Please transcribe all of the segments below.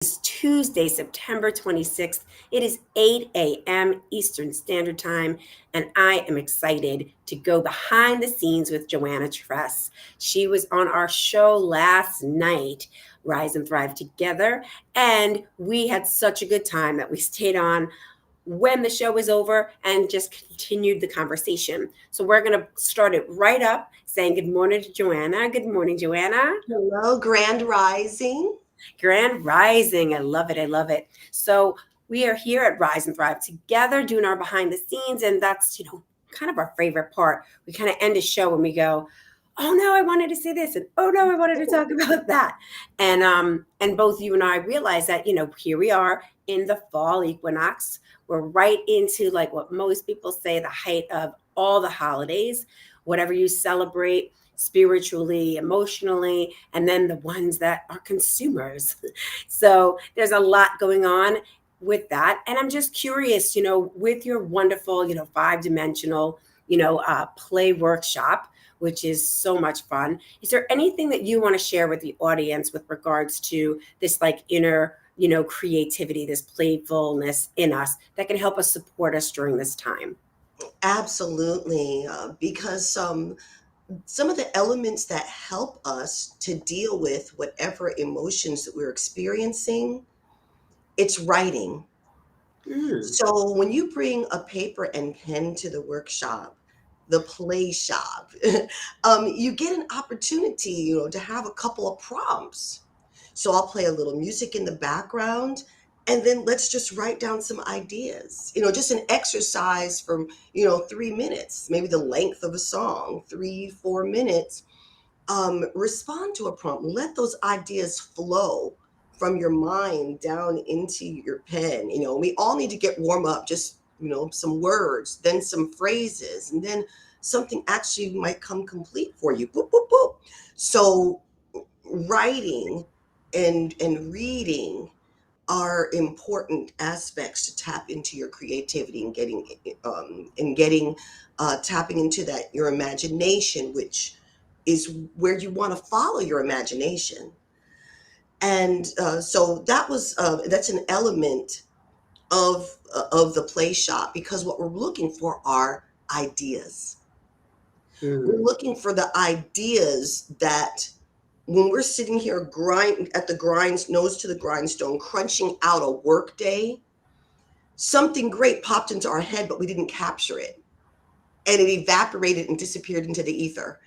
It's Tuesday, September 26th. It is 8 a.m. Eastern Standard Time, and I am excited to go behind the scenes with Joanna Tress. She was on our show last night, Rise and Thrive Together, and we had such a good time that we stayed on when the show was over and just continued the conversation. So we're going to start it right up saying good morning to Joanna. Good morning, Joanna. Hello, Grand Rising. Grand Rising. I love it. I love it. So we are here at Rise and Thrive together doing our behind the scenes. And that's, kind of our favorite part. We kind of end a show and we go, oh no, I wanted to say this. And oh no, I wanted to talk about that. And both you and I realize that, here we are in the fall equinox. We're right into like what most people say, the height of all the holidays, whatever you celebrate spiritually, emotionally, and then the ones that are consumers. So there's a lot going on with that. And I'm just curious, with your wonderful, 5-dimensional, play workshop, which is so much fun. Is there anything that you want to share with the audience with regards to this like inner, creativity, this playfulness in us that can help us support us during this time? Absolutely. Because some of the elements that help us to deal with whatever emotions that we're experiencing, it's writing. Mm. So when you bring a paper and pen to the workshop, the play shop, you get an opportunity, to have a couple of prompts. So I'll play a little music in the background and then let's just write down some ideas. Just an exercise for, 3 minutes, maybe the length of a song, 3, 4 minutes. Respond to a prompt. Let those ideas flow from your mind down into your pen. We all need to get warm up, just, some words, then some phrases, and then something actually might come complete for you. Boop, boop, boop. So writing and reading are important aspects to tap into your creativity and getting tapping into that your imagination, which is where you want to follow your imagination. And so that's an element of the play shop, because what we're looking for are ideas. We're Mm. looking for the ideas that when we're sitting here nose to the grindstone, crunching out a work day, something great popped into our head, but we didn't capture it. And it evaporated and disappeared into the ether.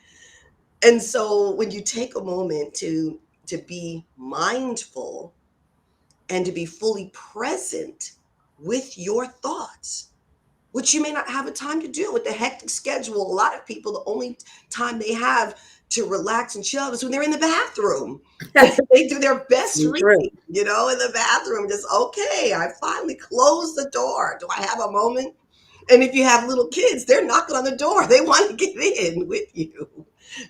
And so when you take a moment to be mindful and to be fully present with your thoughts, which you may not have a time to do with the hectic schedule. A lot of people, the only time they have to relax and chill is when they're in the bathroom. They do their best True. reading, in the bathroom. Just, okay, I finally closed the door. Do I have a moment? And if you have little kids, they're knocking on the door. They want to get in with you.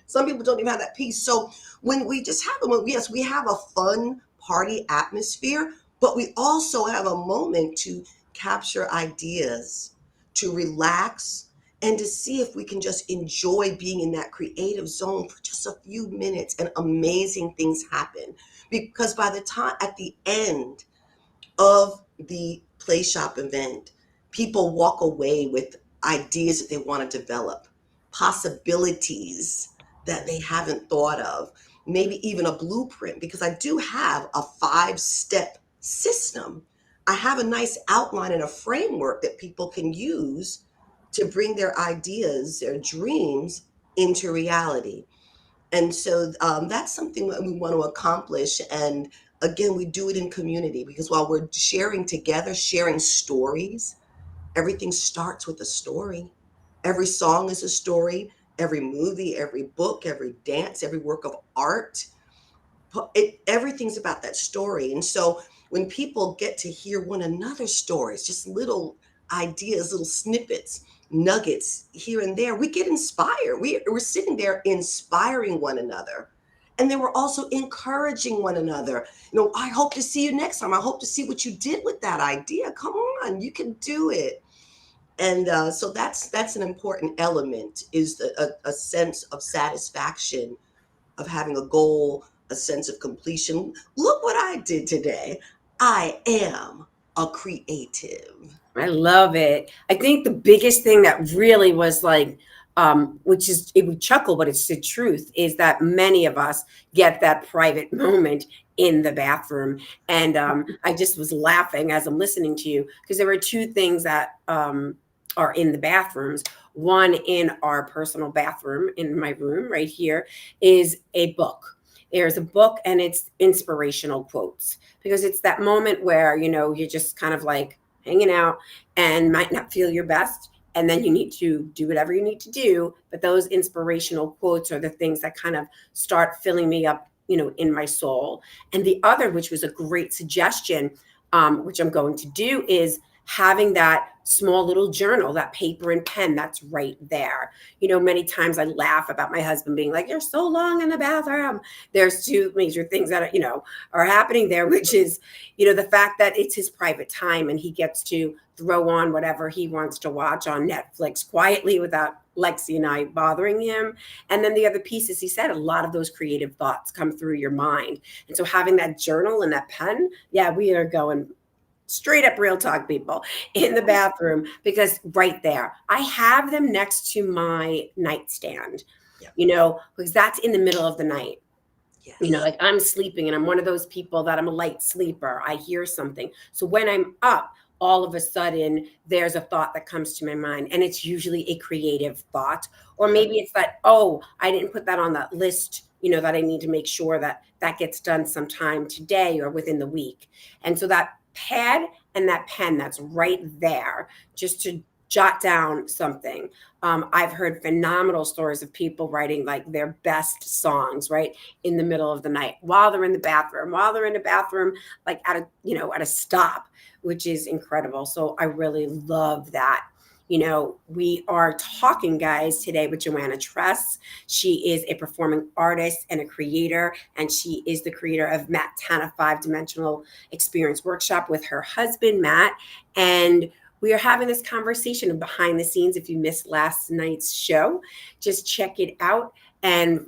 Some people don't even have that peace. So when we just have a moment, yes, we have a fun party atmosphere, but we also have a moment to capture ideas, to relax, and to see if we can just enjoy being in that creative zone for just a few minutes and amazing things happen. Because by the time at the end of the play shop event, people walk away with ideas that they want to develop, possibilities that they haven't thought of, maybe even a blueprint, because I do have a 5-step system. I have a nice outline and a framework that people can use to bring their ideas, their dreams into reality. And so that's something that we want to accomplish. And again, we do it in community, because while we're sharing together, sharing stories, everything starts with a story. Every song is a story. Every movie, every book, every dance, every work of art, everything's about that story. And so when people get to hear one another's stories, just little ideas, little snippets, nuggets here and there, we get inspired. We're sitting there inspiring one another. And then we're also encouraging one another. I hope to see you next time. I hope to see what you did with that idea. Come on, you can do it. And so that's an important element, is a sense of satisfaction of having a goal, a sense of completion. Look what I did today. I am a creative. I love it. I think the biggest thing that really was like, which is, it would chuckle, but it's the truth, is that many of us get that private moment in the bathroom. And I just was laughing as I'm listening to you, because there were two things that are in the bathrooms. One, in our personal bathroom in my room right here, is a book. There's a book, and it's inspirational quotes, because it's that moment where, you're just kind of like hanging out and might not feel your best. And then you need to do whatever you need to do. But those inspirational quotes are the things that kind of start filling me up, in my soul. And the other, which was a great suggestion, which I'm going to do, is having that small little journal, that paper and pen that's right there. Many times I laugh about my husband being like, "You're so long in the bathroom." There's two major things that are happening there, which is, the fact that it's his private time and he gets to throw on whatever he wants to watch on Netflix quietly without Lexi and I bothering him. And then the other piece is, he said, a lot of those creative thoughts come through your mind. And so having that journal and that pen, yeah, we are going straight up real talk, people, in the bathroom, because right there, I have them next to my nightstand, Yep. Because that's in the middle of the night. Yes. Like I'm sleeping, and I'm one of those people that I'm a light sleeper. I hear something. So when I'm up, all of a sudden there's a thought that comes to my mind, and it's usually a creative thought, or maybe it's that, oh, I didn't put that on that list, that I need to make sure that that gets done sometime today or within the week. And so that pad and that pen that's right there, just to jot down something. I've heard phenomenal stories of people writing like their best songs right in the middle of the night while they're in the bathroom, like at a stop, which is incredible. So I really love that. We are talking, guys, today with Joanna Tress. She is a performing artist and a creator, and she is the creator of Mattanna Five-Dimensional Experience Workshop with her husband, Matt. And we are having this conversation behind the scenes. If you missed last night's show, just check it out, and,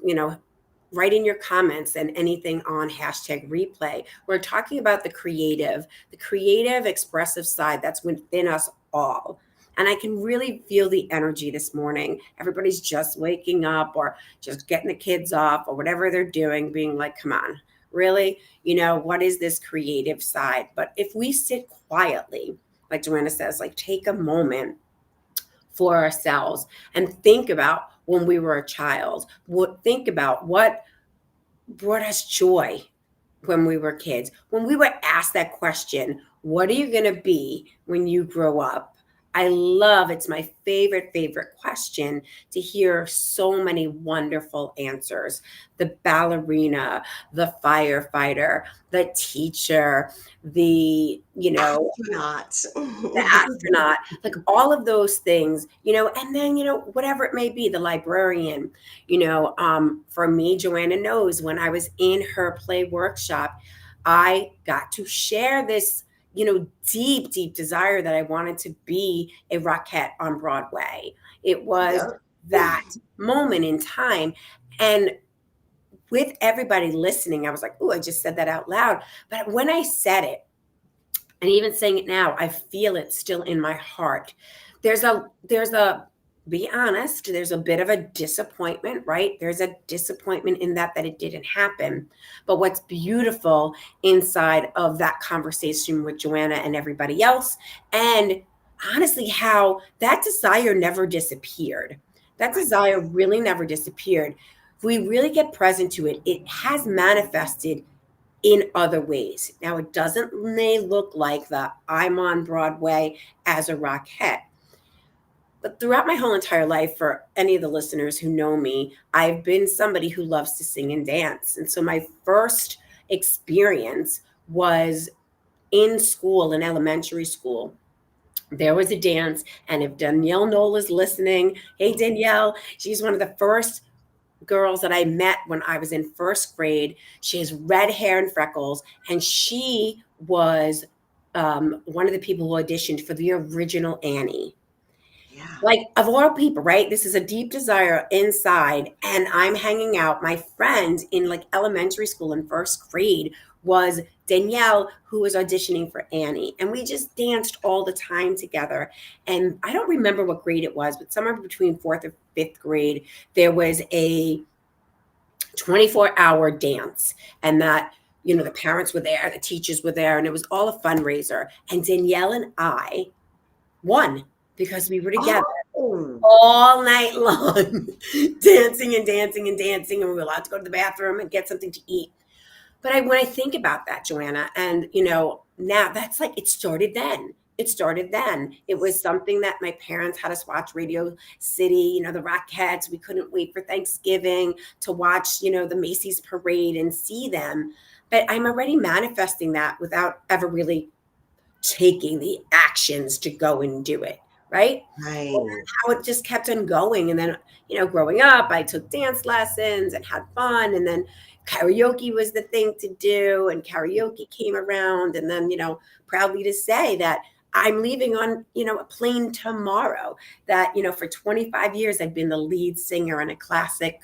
write in your comments and anything on #replay. We're talking about the creative expressive side that's within us all. And I can really feel the energy this morning. Everybody's just waking up or just getting the kids off or whatever they're doing, being like, come on, really? What is this creative side? But if we sit quietly, like Joanna says, like take a moment for ourselves and think about when we were a child, think about what brought us joy when we were kids. When we were asked that question, what are you going to be when you grow up? It's my favorite question to hear so many wonderful answers. The ballerina, the firefighter, the teacher, the astronaut, like all of those things, and then, whatever it may be, the librarian, for me, Joanna knows when I was in her play workshop, I got to share this deep, deep desire that I wanted to be a Raquel on Broadway. It was that moment in time. And with everybody listening, I was like, oh, I just said that out loud. But when I said it, and even saying it now, I feel it still in my heart. There's a be honest, there's a bit of a disappointment, right? There's a disappointment in that it didn't happen. But what's beautiful inside of that conversation with Joanna and everybody else, and honestly, how that desire never disappeared. That desire really never disappeared. If we really get present to it, it has manifested in other ways. Now, it may look like the I'm on Broadway as a Rockette. But throughout my whole entire life, for any of the listeners who know me, I've been somebody who loves to sing and dance. And so my first experience was in school, in elementary school. There was a dance. And if Danielle Knoll is listening, hey, Danielle, she's one of the first girls that I met when I was in first grade. She has red hair and freckles, and she was one of the people who auditioned for the original Annie. Yeah. Like, of all people, right? This is a deep desire inside, and I'm hanging out. My friend in like elementary school in first grade was Danielle, who was auditioning for Annie, and we just danced all the time together. And I don't remember what grade it was, but somewhere between fourth or fifth grade, there was a 24-hour dance, and that, the parents were there, the teachers were there, and it was all a fundraiser. And Danielle and I won because we were together Oh, all night long, dancing and dancing and dancing, and we were allowed to go to the bathroom and get something to eat. But when I think about that, Joanna, and now that's like it started then. It started then. It was something that my parents had us watch Radio City, the Rockettes. We couldn't wait for Thanksgiving to watch, the Macy's parade and see them. But I'm already manifesting that without ever really taking the actions to go and do it. Right. right. How it just kept on going. And then, growing up, I took dance lessons and had fun. And then karaoke was the thing to do. And karaoke came around. And then, proudly to say that I'm leaving on, a plane tomorrow. That, for 25 years, I've been the lead singer in a classic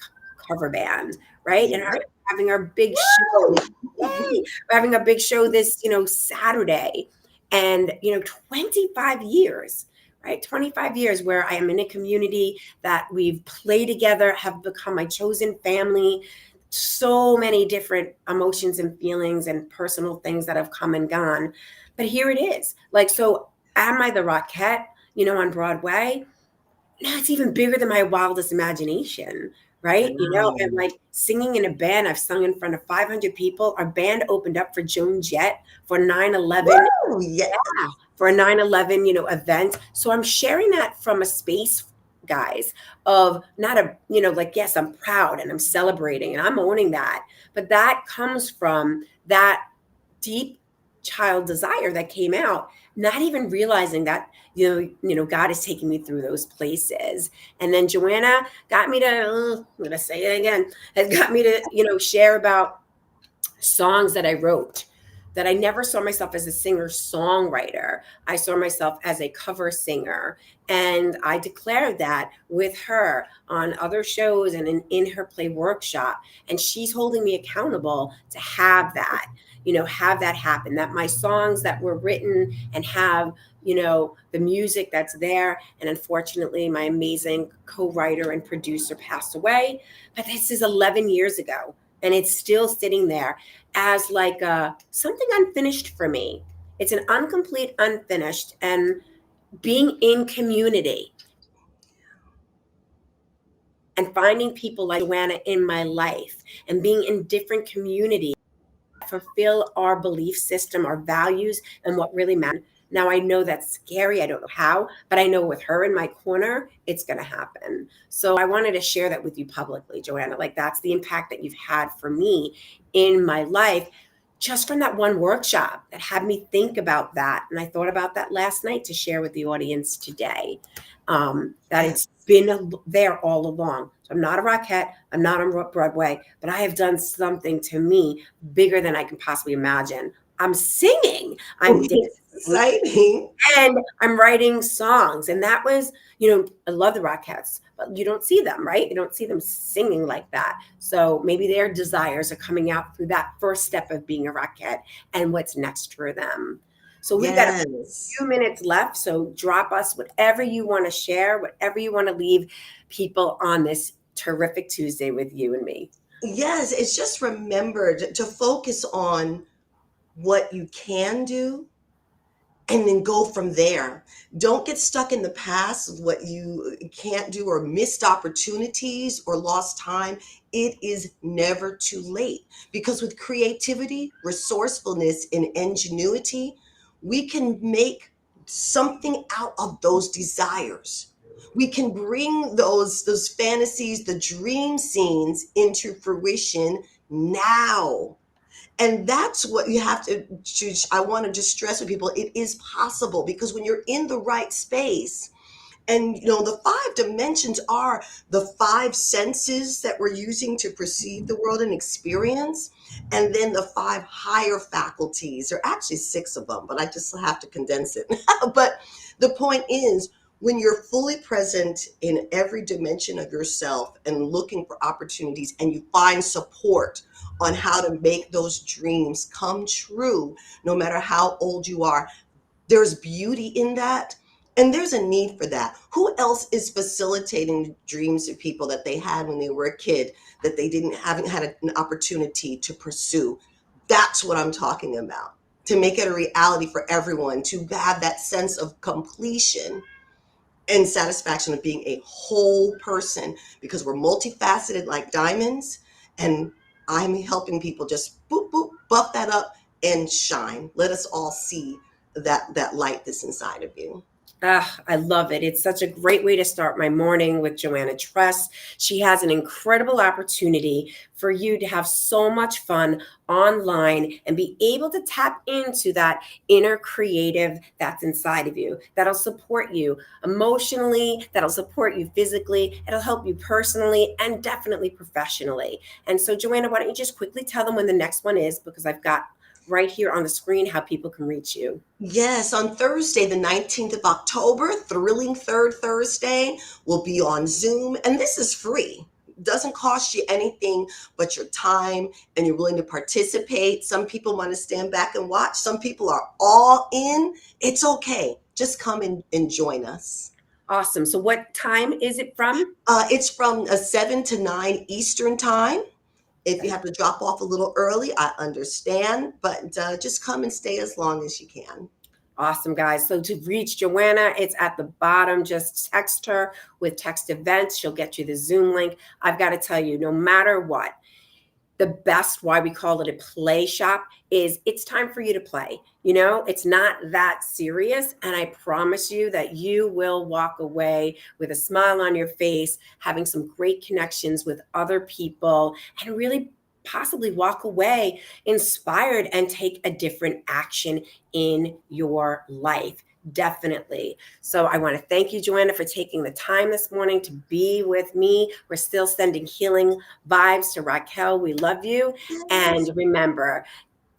cover band. Right. And Yeah. having our big show. Yay! We're having a big show this, Saturday. And, 25 years, right? 25 years where I am in a community that we've played together, have become my chosen family. So many different emotions and feelings and personal things that have come and gone. But here it is. Like, so am I the Rockette, on Broadway? No, it's even bigger than my wildest imagination, right? And Wow. like singing in a band, I've sung in front of 500 people. Our band opened up for Joan Jett for 9/11. Woo! Yeah. Yeah, for a 9/11, event. So I'm sharing that from a space, guys, of not a, like, yes, I'm proud and I'm celebrating and I'm owning that. But that comes from that deep child desire that came out, not even realizing that, God is taking me through those places. And then Joanna got me to, I'm going to say it again, has got me to, share about songs that I wrote, that I never saw myself as a singer songwriter. I saw myself as a cover singer. And I declared that with her on other shows and in her play workshop. And she's holding me accountable to have that, have that happen, that my songs that were written and have, the music that's there. And unfortunately, my amazing co-writer and producer passed away. But this is 11 years ago. And it's still sitting there as like something unfinished for me. It's an incomplete, unfinished, and being in community and finding people like Joanna in my life and being in different communities fulfill our belief system, our values, and what really matters. Now, I know that's scary. I don't know how, but I know with her in my corner, it's going to happen. So I wanted to share that with you publicly, Joanna. Like, that's the impact that you've had for me in my life, just from that one workshop that had me think about that. And I thought about that last night to share with the audience today, that Yeah. it's been there all along. So I'm not a Rockette. I'm not on Broadway, but I have done something to me bigger than I can possibly imagine. I'm singing, I'm dancing, Exciting. and I'm writing songs. And that was, I love the Rockettes, but you don't see them, right? You don't see them singing like that. So maybe their desires are coming out through that first step of being a Rockette and what's next for them. So we've got a Yes. few minutes left. So drop us whatever you want to share, whatever you want to leave people on this terrific Tuesday with you and me. Yes. It's just remembered to focus on what you can do and then go from there. Don't get stuck in the past of what you can't do or missed opportunities or lost time. It is never too late because with creativity, resourcefulness, and ingenuity, we can make something out of those desires. We can bring those fantasies, the dream scenes into fruition now, and that's what you have to I want to just stress with people, it is possible because when you're in the right space, and the five dimensions are the five senses that we're using to perceive the world and experience, and then the five higher faculties. There are actually six of them, but I just have to condense it. But the point is, When you're fully present in every dimension of yourself and looking for opportunities, and you find support on how to make those dreams come true, no matter how old you are, there's beauty in that. And there's a need for that. Who else is facilitating dreams of people that they had when they were a kid that they haven't had an opportunity to pursue? That's what I'm talking about. To make it a reality for everyone, to have that sense of completion and satisfaction of being a whole person, because we're multifaceted like diamonds. And I'm helping people just boop boop buff that up and shine. Let us all see that light that's inside of you. Ah, I love it. It's such a great way to start my morning with Joanna Tress. She has an incredible opportunity for you to have so much fun online and be able to tap into that inner creative that's inside of you. That'll support you emotionally, that'll support you physically, it'll help you personally and definitely professionally. And so, Joanna, why don't you just quickly tell them when the next one is? Because I've got right here on the screen how people can reach you. Yes, on Thursday, the 19th of October, Thrilling Third Thursday, will be on Zoom. And this is free. Doesn't cost you anything but your time, and you're willing to participate. Some people want to stand back and watch. Some people are all in. It's okay. Just come and join us. Awesome. So what time is it from? It's from 7 to 9 Eastern Time. If you have to drop off a little early, I understand, but just come and stay as long as you can. Awesome, guys. So to reach Joanna, it's at the bottom. Just text her with text events. She'll get you the Zoom link. I've got to tell you, no matter what, the best, why we call it a play shop, is it's time for you to play. You know, it's not that serious. And I promise you that you will walk away with a smile on your face, having some great connections with other people, and really possibly walk away inspired and take a different action in your life. Definitely. So I want to thank you, Joanna, for taking the time this morning to be with me. We're still sending healing vibes to Raquel. We love you. Yes. And remember,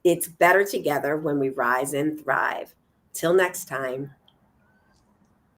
it's better together when we rise and thrive. Till next time.